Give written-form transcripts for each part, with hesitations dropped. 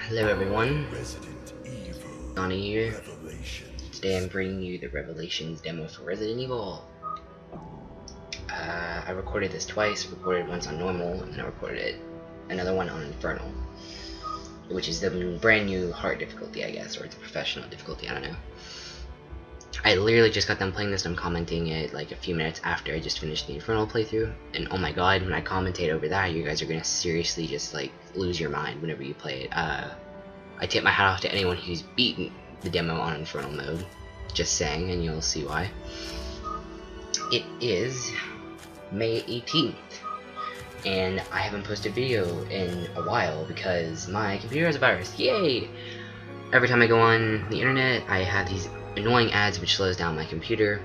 Hello everyone, Donnie here. Today I'm bringing you the Revelations demo for Resident Evil. I recorded this twice. I recorded once on normal, and then I recorded another one on Infernal, which is the brand new hard difficulty, I guess, or it's a professional difficulty, I don't know. I literally just got done playing this, and I'm commenting it like a few minutes after I just finished the Infernal playthrough, and oh my god, when I commentate over that, you guys are gonna seriously just like lose your mind whenever you play it. I tip my hat off to anyone who's beaten the demo on Infernal mode, just saying, and you'll see why. It is May 18th, and I haven't posted a video in a while because my computer has a virus. Yay! Every time I go on the internet, I have these annoying ads which slows down my computer.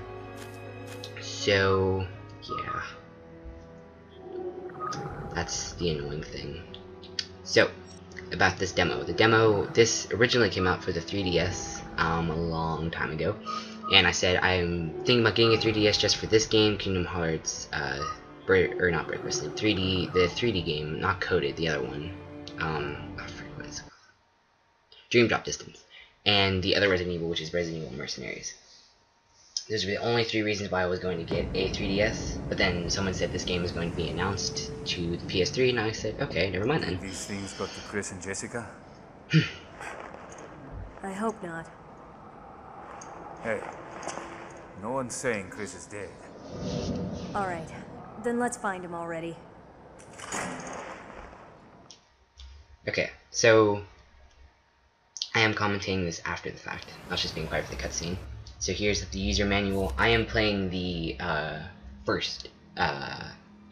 So, yeah. That's the annoying thing. So, about this demo. This originally came out for the 3DS a long time ago, and I said I'm thinking about getting a 3DS just for this game, Kingdom Hearts, or not Break for Sleep, the 3D game, not Coded, the other one, I forget what it's called, Dream Drop Distance, and the other Resident Evil, which is Resident Evil Mercenaries. Those were the only three reasons why I was going to get a 3DS, but then someone said this game is going to be announced to the PS3, and I said, okay, never mind then. These things got to Chris and Jessica? I hope not. Hey, no one's saying Chris is dead. Alright, then let's find him already. Okay, so I am commenting this after the fact. I was just being quiet for the cutscene. So here's the user manual. I am playing the first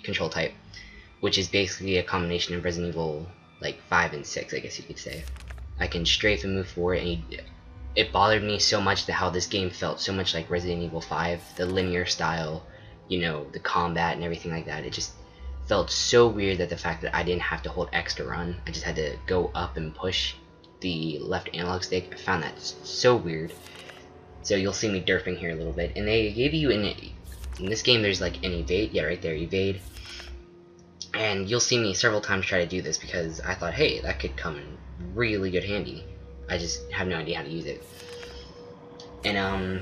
control type, which is basically a combination of Resident Evil like 5 and 6, I guess you could say. I can strafe and move forward, and it bothered me so much that how this game felt so much like Resident Evil 5, the linear style, you know, the combat and everything like that. It just felt so weird that the fact that I didn't have to hold X to run, I just had to go up and push the left analog stick. I found that so weird. So you'll see me derping here a little bit, and they gave you in this game there's like an evade, yeah, right there, evade, and you'll see me several times try to do this because I thought, hey, that could come in really good handy. I just have no idea how to use it. And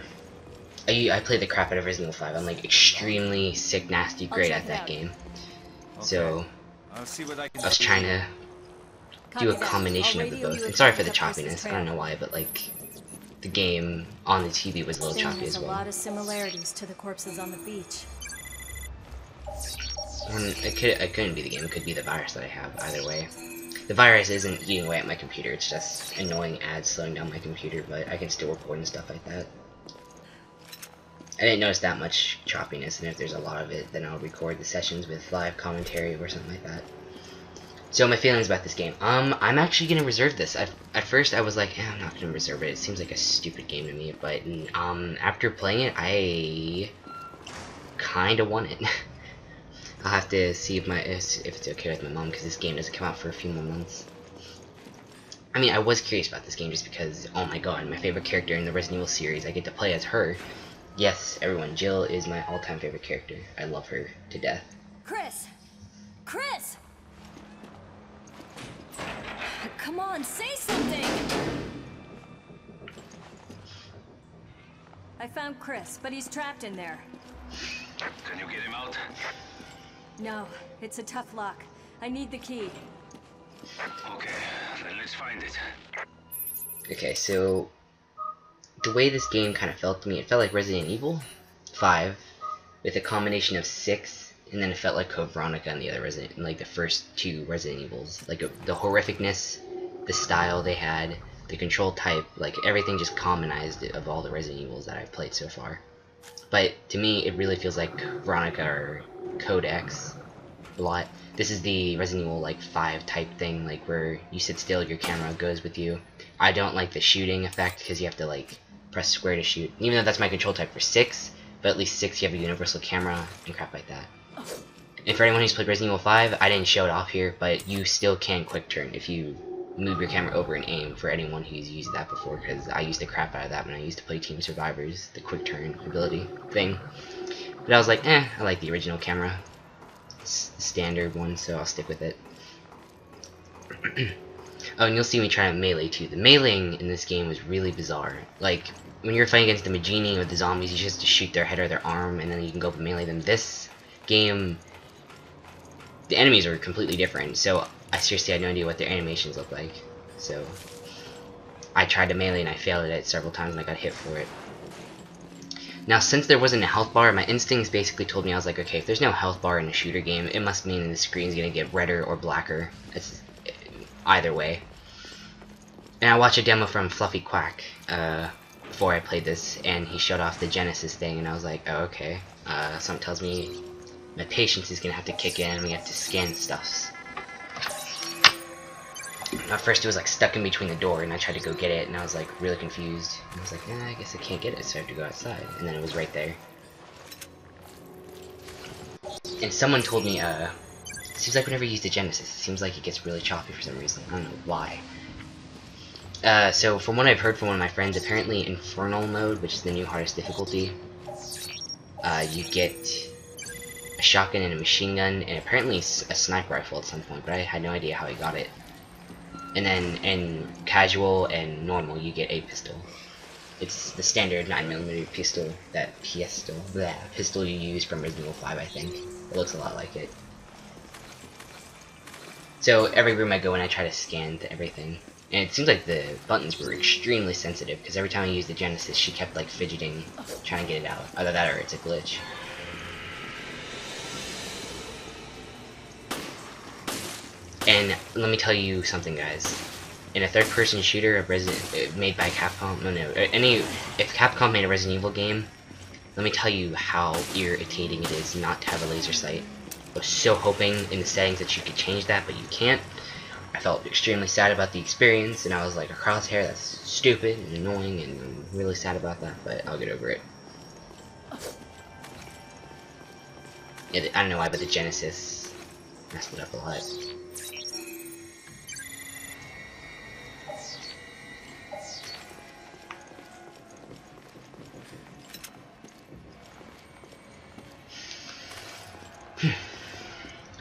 I played the crap out of Resident Evil 5. I'm like extremely sick, nasty, great at that game. So I'll see what I can I was trying to do a combination of the both. And sorry for the choppiness. I don't know why, but like the game on the TV was a little choppy as well. A lot of similarities to the corpses on the beach. And it couldn't be the game. It could be the virus that I have. Either way, the virus isn't eating away at my computer. It's just annoying ads slowing down my computer, but I can still record and stuff like that. I didn't notice that much choppiness, and if there's a lot of it, then I'll record the sessions with live commentary or something like that. So my feelings about this game. I'm actually gonna reserve this. At first I was like, I'm not gonna reserve it. It seems like a stupid game to me. But after playing it, I kind of want it. I'll have to see if it's okay with my mom, because this game doesn't come out for a few more months. I mean, I was curious about this game just because, oh my god, my favorite character in the Resident Evil series, I get to play as her. Yes, everyone, Jill is my all-time favorite character. I love her to death. Chris! Chris! Come on, say something! I found Chris, but he's trapped in there. Can you get him out? No, it's a tough lock. I need the key. Okay, then let's find it. Okay, so the way this game kind of felt to me, it felt like Resident Evil 5 with a combination of 6, and then it felt like Code Veronica and the other Resident, like the first two Resident Evils. Like the horrificness, the style they had, the control type, like everything just commonized of all the Resident Evils that I've played so far. But to me, it really feels like Veronica or Code X a lot. This is the Resident Evil like 5 type thing, like where you sit still, your camera goes with you. I don't like the shooting effect because you have to like press square to shoot, even though that's my control type for 6, but at least 6 you have a universal camera and crap like that. And for anyone who's played Resident Evil 5, I didn't show it off here, but you still can quick turn if you move your camera over and aim, for anyone who's used that before, because I used the crap out of that when I used to play Team Survivors, the quick turn ability thing. But I was like, I like the original camera. It's the standard one, so I'll stick with it. Oh, and you'll see me try to melee too. The meleeing in this game was really bizarre. Like, when you're fighting against the Majini or the zombies, you just have to shoot their head or their arm, and then you can go up and melee them. This game, the enemies are completely different, so I seriously had no idea what their animations look like. So, I tried to melee and I failed at it several times and I got hit for it. Now, since there wasn't a health bar, my instincts basically told me, I was like, okay, if there's no health bar in a shooter game, it must mean the screen's gonna get redder or blacker. It's either way. And I watched a demo from Fluffy Quack before I played this, and he showed off the Genesis thing, and I was like, oh, okay. Something tells me my patience is gonna have to kick in, and we have to scan stuffs. At first it was like stuck in between the door, and I tried to go get it, and I was like really confused. And I was like, I guess I can't get it, so I have to go outside. And then it was right there. And someone told me, it seems like whenever you use the Genesis, it seems like it gets really choppy for some reason. I don't know why. So from what I've heard from one of my friends, apparently Infernal mode, which is the new hardest difficulty, you get a shotgun and a machine gun, and apparently a sniper rifle at some point, but I had no idea how he got it. And then in casual and normal, you get a pistol. It's the standard 9mm pistol, pistol you use from Resident Evil 5, I think. It looks a lot like it. So every room I go in, I try to scan everything. And it seems like the buttons were extremely sensitive, because every time I used the Genesis, she kept like fidgeting, trying to get it out. Either that or it's a glitch. And let me tell you something, guys. In a third-person shooter, made by Capcom, if Capcom made a Resident Evil game, let me tell you how irritating it is not to have a laser sight. I was so hoping in the settings that you could change that, but you can't. I felt extremely sad about the experience, and I was like, a crosshair, that's stupid and annoying, and I'm really sad about that, but I'll get over it. I don't know why, but the Genesis messed it up a lot.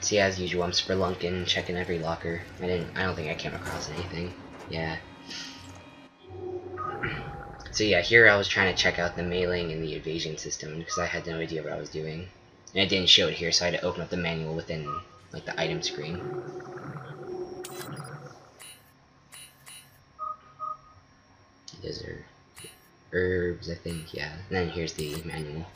See, as usual, I'm spelunking, checking every locker. I don't think I came across anything. Yeah. So yeah, here I was trying to check out the mailing and the evasion system because I had no idea what I was doing. And it didn't show it here, so I had to open up the manual within like the item screen. Those are herbs, I think, yeah. And then here's the manual.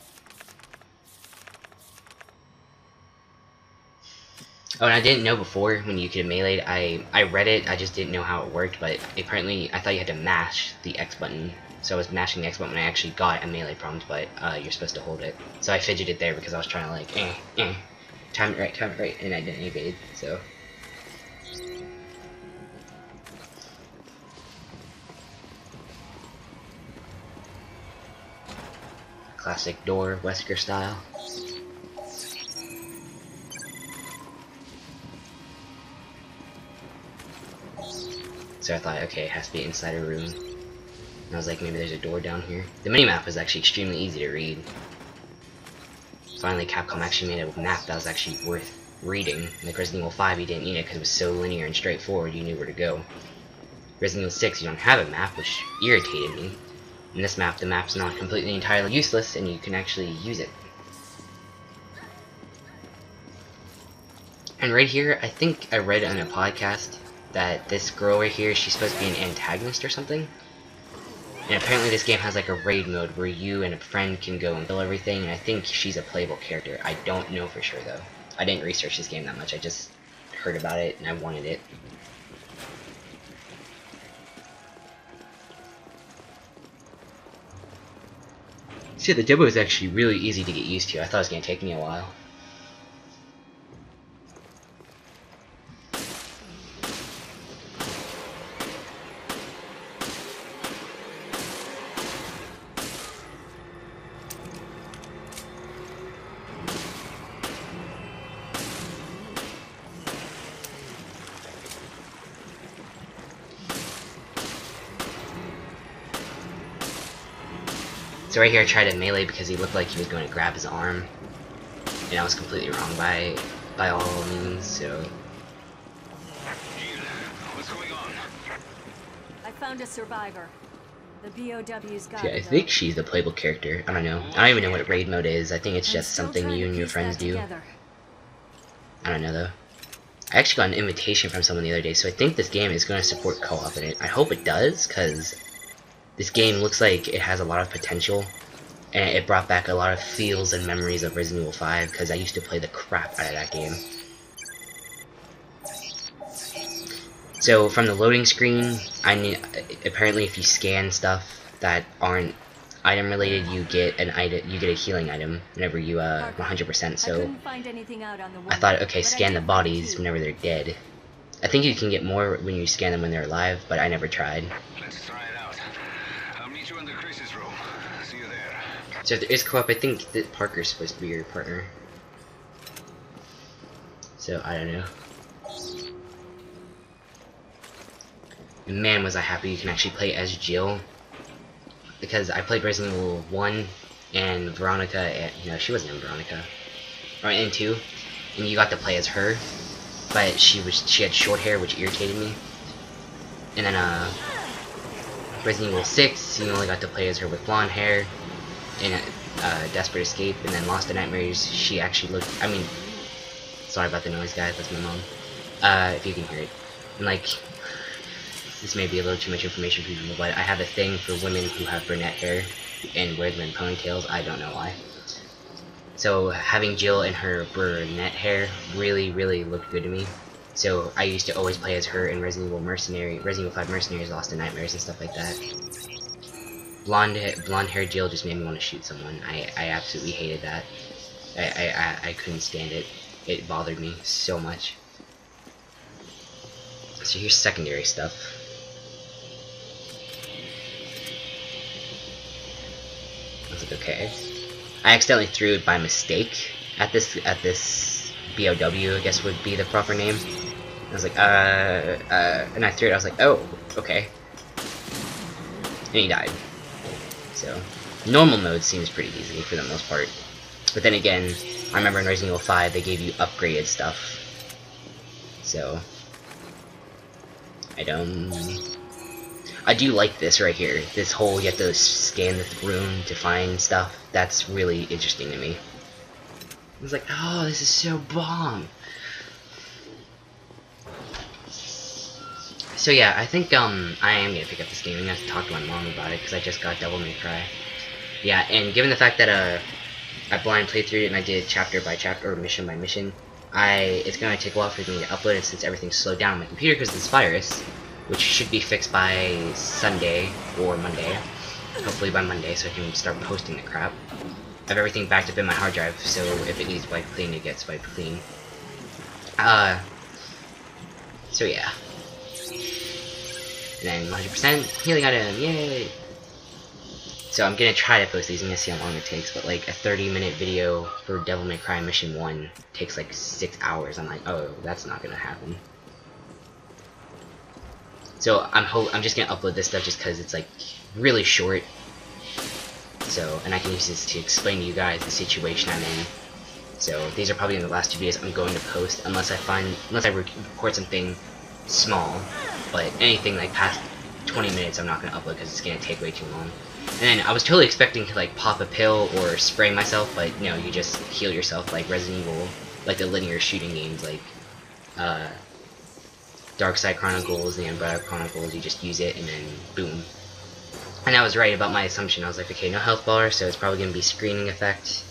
Oh, and I didn't know before when you could melee. I read it, I just didn't know how it worked, but apparently I thought you had to mash the X button. So I was mashing the X button when I actually got a melee prompt, but you're supposed to hold it. So I fidgeted there because I was trying to like, time it right, and I didn't evade, so. Classic door, Wesker style. So I thought, okay, it has to be inside a room. And I was like, maybe there's a door down here. The minimap was actually extremely easy to read. Finally, Capcom actually made a map that was actually worth reading. Like Resident Evil 5, you didn't need it because it was so linear and straightforward, you knew where to go. Resident Evil 6, you don't have a map, which irritated me. In this map, the map's not completely entirely useless, and you can actually use it. And right here, I think I read on a podcast that this girl right here, she's supposed to be an antagonist or something. And apparently this game has like a raid mode where you and a friend can go and kill everything, and I think she's a playable character. I don't know for sure though. I didn't research this game that much, I just heard about it and I wanted it. See, the demo is actually really easy to get used to. I thought it was going to take me a while. So right here I tried to melee because he looked like he was going to grab his arm, and I was completely wrong by all means, so... Jill, what's going on? found a survivor. The BOW's got See, I her, think though. she's the playable character. I don't know. I don't even know what raid mode is. I think it's I'm just still something trying you to and your piece friends that do. together. I don't know though. I actually got an invitation from someone the other day, so I think this game is going to support co-op in it. I hope it does, because this game looks like it has a lot of potential, and it brought back a lot of feels and memories of Resident Evil 5, because I used to play the crap out of that game. So from the loading screen, apparently if you scan stuff that aren't item related, you get a healing item whenever you 100%. I So couldn't find anything out on the I woman, thought, okay, but I scan did the find bodies key. whenever they're dead. I think you can get more when you scan them when they're alive, but I never tried. Let's try it out. I'll meet you in the Chris's room. See you there. So if there is co-op, I think that Parker's supposed to be your partner. So I don't know. And man, was I happy you can actually play as Jill. Because I played Resident Evil 1 and Veronica, and, no, she wasn't in Veronica. Or in 2. And you got to play as her. But she had short hair, which irritated me. And then, Resident Evil 6, you only got to play as her with blonde hair. In Desperate Escape, and then Lost in Nightmares, she actually looked, I mean, sorry about the noise, guys, that's my mom. If you can hear it. And, like, this may be a little too much information for people, but I have a thing for women who have brunette hair and wear them in ponytails. I don't know why. So having Jill in her brunette hair really, really looked good to me. So I used to always play as her in Resident Evil 5 Mercenaries, Lost in Nightmares, and stuff like that. Blonde hair Jill just made me want to shoot someone. I absolutely hated that. I couldn't stand it. It bothered me so much. So here's secondary stuff. I was like, okay. I accidentally threw it by mistake at this BOW, I guess would be the proper name. I was like, and I threw it. I was like, oh, okay. And he died. So, normal mode seems pretty easy for the most part. But then again, I remember in Resident Evil 5 they gave you upgraded stuff. So, I do like this right here. This whole, you have to scan the room to find stuff. That's really interesting to me. I was like, oh, this is so bomb. So yeah, I think I am gonna pick up this game. I'm gonna have to talk to my mom about it because I just got Devil May Cry. Yeah, and given the fact that I blind played through it and I did chapter by chapter or mission by mission, it's gonna take a while for me to upload it since everything's slowed down on my computer because of this virus, which should be fixed by Sunday or Monday. Hopefully by Monday, so I can start posting the crap. I have everything backed up in my hard drive, so if it needs wipe clean, it gets wiped clean. So yeah. And then 100% healing item, yay! So I'm gonna try to post these, I'm gonna see how long it takes, but like a 30-minute video for Devil May Cry Mission 1 takes like 6 hours. I'm like, oh, that's not gonna happen. So I'm just gonna upload this stuff just because it's like really short. So, and I can use this to explain to you guys the situation I'm in. So these are probably the last 2 videos I'm going to post unless I record something small. But anything like past 20 minutes I'm not gonna upload because it's gonna take way too long. And then I was totally expecting to like pop a pill or spray myself, but no, you just heal yourself like Resident Evil, like the linear shooting games like Dark Side Chronicles, the Umbrella Chronicles. You just use it and then boom. And I was right about my assumption. I was like, okay, no health bar, so it's probably gonna be screening effect.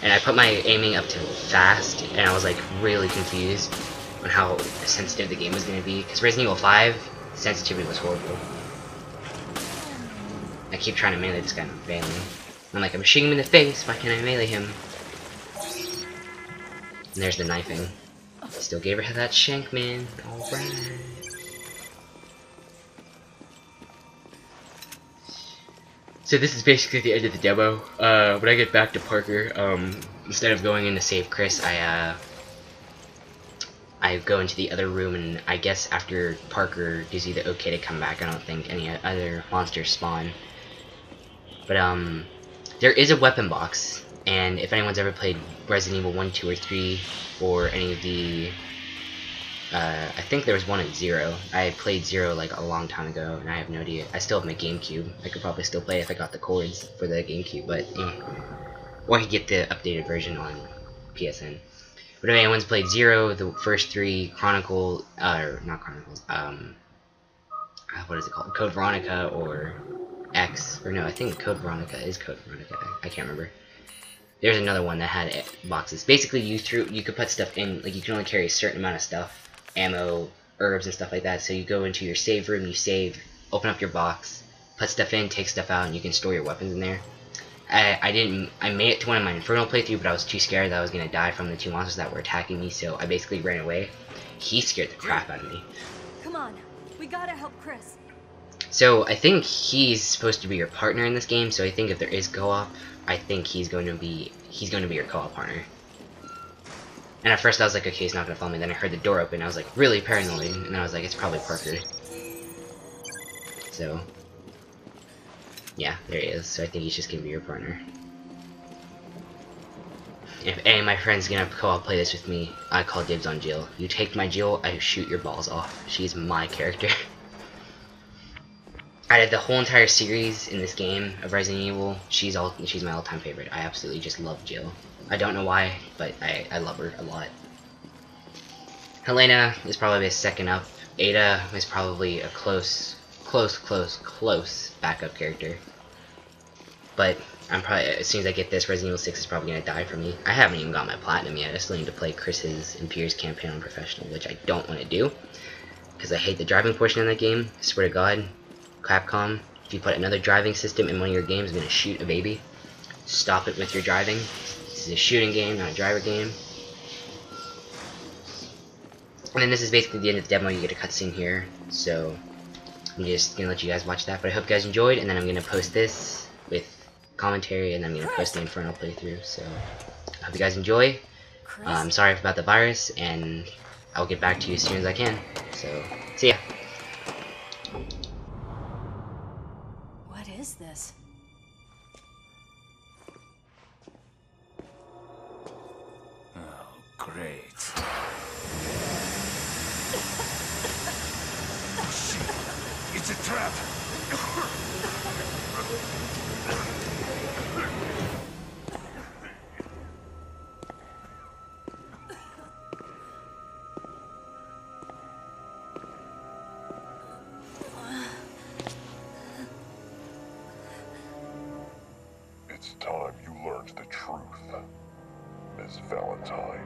And I put my aiming up to fast, and I was like really confused on how sensitive the game was gonna be, because Resident Evil 5 sensitivity was horrible. I keep trying to melee this guy, and I'm failing. I'm like, I'm shooting him in the face, why can't I melee him? And there's the knifing. Still gave her that shank, man. Alright. So this is basically the end of the demo. When I get back to Parker, instead of going in to save Chris, I go into the other room, and I guess after Parker gives you the okay to come back, I don't think any other monsters spawn. But there is a weapon box, and if anyone's ever played Resident Evil 1, 2, or 3, or any of the I think there was one at Zero. I played Zero like a long time ago, and I have no idea. I still have my GameCube. I could probably still play if I got the cords for the GameCube, but or I could get the updated version on PSN. But if anyone's played Zero, the first 3 Chronicle, or not Chronicles, what is it called? Code Veronica or X, or no, I think Code Veronica is Code Veronica. I can't remember. There's another one that had boxes. Basically, you could put stuff in, like you can only carry a certain amount of stuff, ammo, herbs, and stuff like that. So you go into your save room, you save, open up your box, put stuff in, take stuff out, and you can store your weapons in there. I made it to one of my Infernal playthrough, but I was too scared that I was gonna die from the 2 monsters that were attacking me, so I basically ran away. He scared the crap out of me. Come on, we gotta help Chris. So I think he's supposed to be your partner in this game. So I think if there is co-op, I think he's going to be your co-op partner. And at first I was like, okay, he's not gonna follow me. Then I heard the door open. I was like really paranoid, and then I was like, it's probably Parker. So yeah, there he is. So I think he's just gonna be your partner. If any of my friends gonna co-op play this with me, I call dibs on Jill. You take my Jill, I shoot your balls off. She's my character. Out of the whole entire series in this game of Resident Evil, she's my all-time favorite. I absolutely just love Jill. I don't know why, but I love her a lot. Helena is probably a second up. Ada is probably a close backup character. But I'm probably, as soon as I get this, Resident Evil 6 is probably gonna die for me. I haven't even got my platinum yet. I still need to play Chris's and Pierre's campaign on professional, which I don't want to do because I hate the driving portion of that game. I swear to God. Capcom, if you put another driving system in one of your games, I'm gonna shoot a baby. Stop it with your driving. This is a shooting game, not a driver game. And then this is basically the end of the demo. You get a cutscene here, so I'm just gonna let you guys watch that. But I hope you guys enjoyed, and then I'm gonna post this with commentary, and I'm gonna post the Infernal playthrough. So I hope you guys enjoy. I'm sorry about the virus, and I'll get back to you as soon as I can. So see ya. What is this? Oh, great. Shit. It's a trap. It's time you learned the truth, Miss Valentine.